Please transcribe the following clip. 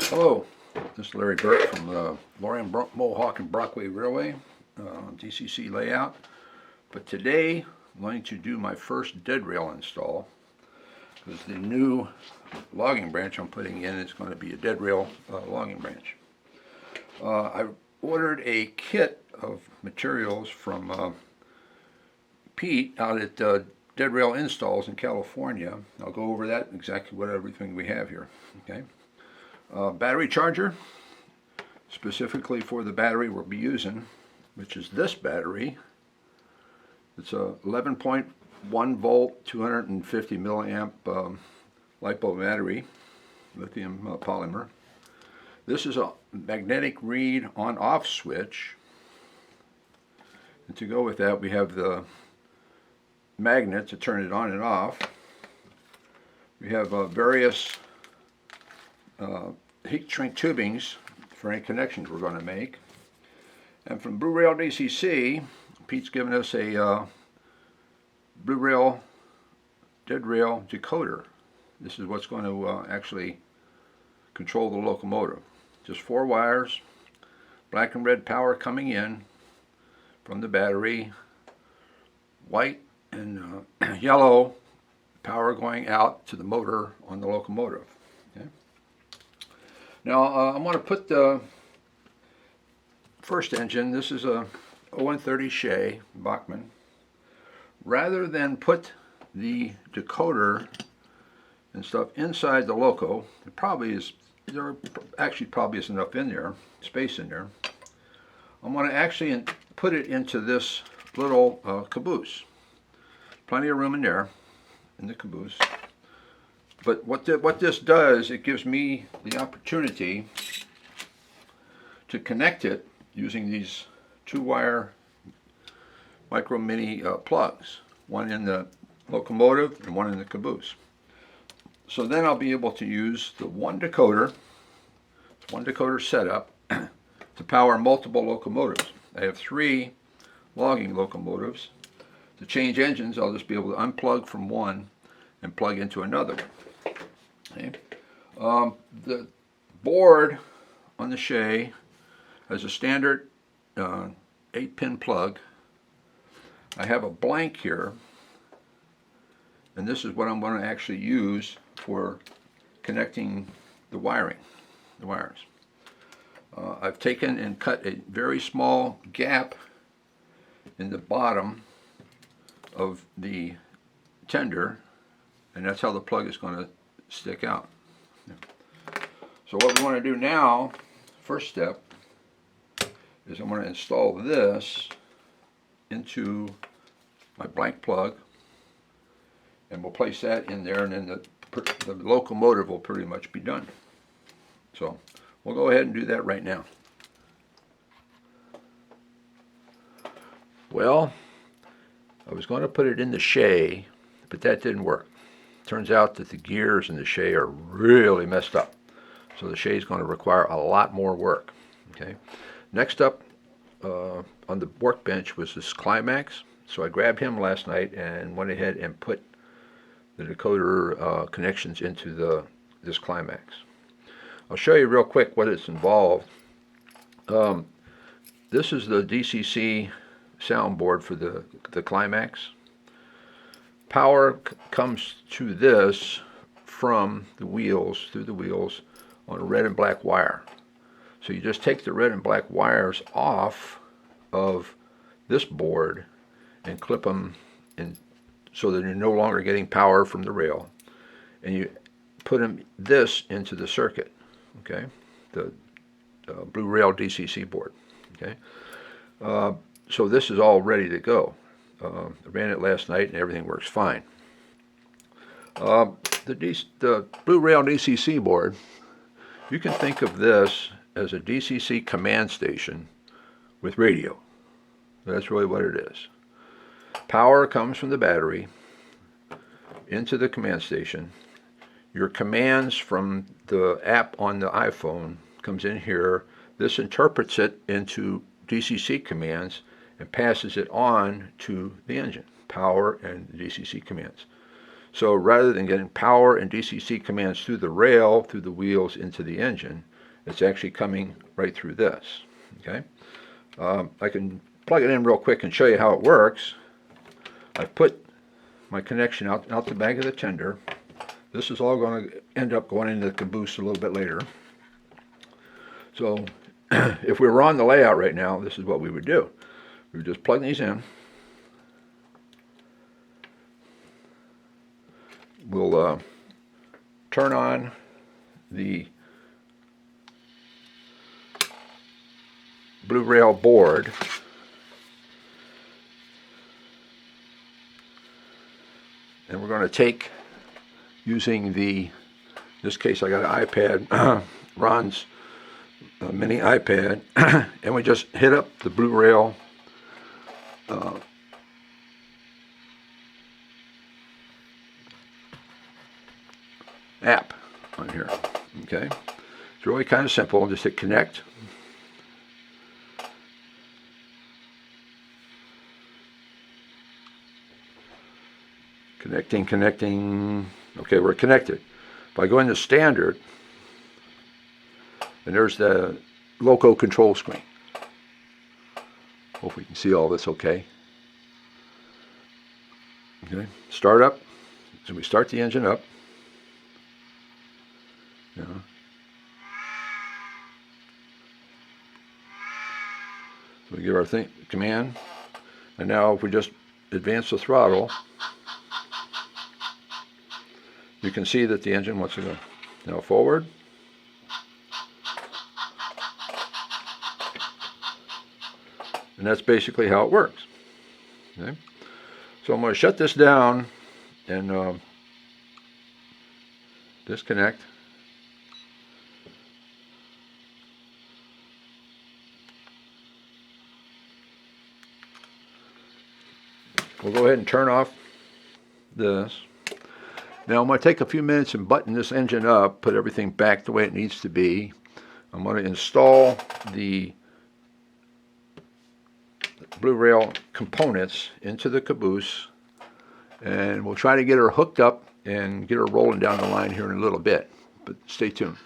Hello, this is Larry Burke from the Lorraine Mohawk and Brockway Railway DCC layout. But today I'm going to do my first dead rail install because the new logging branch I'm putting in is going to be a dead rail logging branch. I ordered a kit of materials from Pete out at Dead Rail Installs in California. I'll go over that, exactly what everything we have here. Okay. Battery charger, specifically for the battery we'll be using, which is this battery. It's a 11.1 volt, 250 milliamp LiPo battery, lithium polymer. This is a magnetic read on-off switch. And to go with that, we have the magnet to turn it on and off. We have various heat shrink tubings for any connections we're going to make. And from Blue Rail DCC, Pete's given us a Blue Rail dead rail decoder. This is what's going to actually control the locomotive. Just 4 wires, black and red power coming in from the battery, white and yellow power going out to the motor on the locomotive. Okay. Now I'm going to put the first engine. This is a On30 Shea Bachmann. Rather than put the decoder and stuff inside the loco, there actually probably is enough in there, space in there. I'm going to actually put it into this little caboose. Plenty of room in there, in the caboose. But what this does, it gives me the opportunity to connect it using these 2-wire micro mini plugs, one in the locomotive and one in the caboose. So then I'll be able to use the one decoder setup to power multiple locomotives. I have 3 logging locomotives. To change engines, I'll just be able to unplug from one and plug into another. Okay. The board on the Shea has a standard 8-pin plug. I have a blank here, and this is what I'm going to actually use for connecting the wires. I've taken and cut a very small gap in the bottom of the tender, and that's how the plug is going to stick out. So what we want to do now, first step, is I'm going to install this into my blank plug, and we'll place that in there, and then the locomotive will pretty much be done. So we'll go ahead and do that right now. Well, I was going to put it in the Shea, but that didn't work. Turns out that the gears in the Shea are really messed up. So the Shea is going to require a lot more work. Okay. Next up on the workbench was this Climax. So I grabbed him last night and went ahead and put the decoder connections into this Climax. I'll show you real quick what it's involved. This is the DCC soundboard for the Climax. Power comes to this from the wheels, through the wheels, on a red and black wire. So you just take the red and black wires off of this board and clip them in so that you're no longer getting power from the rail. And you put this into the circuit, okay? The Blue Rail DCC board, okay? So this is all ready to go. I ran it last night and everything works fine. The Blue Rail DCC board, you can think of this as a DCC command station with radio. That's really what it is. Power comes from the battery into the command station. Your commands from the app on the iPhone comes in here. This interprets it into DCC commands and passes it on to the engine, power and DCC commands. So rather than getting power and DCC commands through the rail, through the wheels, into the engine, it's actually coming right through this. Okay, I can plug it in real quick and show you how it works. I've put my connection out the back of the tender. This is all going to end up going into the caboose a little bit later. So if we were on the layout right now, this is what we would do. We would just plug these in. We'll turn on the blue rail board. And we're going to take, using in this case I got an iPad, Ron's mini iPad, and we just hit up the blue rail app on here. Okay, it's really kind of simple. Just hit connect. Connecting. Okay, we're connected. If I go into standard, and there's the loco control screen. Hope we can see all this okay. Okay, start up. So we start the engine up. Yeah. So we give our command, and now if we just advance the throttle, you can see that the engine wants to go now forward. And that's basically how it works. Okay? So I'm going to shut this down and disconnect. We'll go ahead and turn off this. Now I'm going to take a few minutes and button this engine up, put everything back the way it needs to be. I'm going to install the blue rail components into the caboose, and we'll try to get her hooked up and get her rolling down the line here in a little bit, but stay tuned.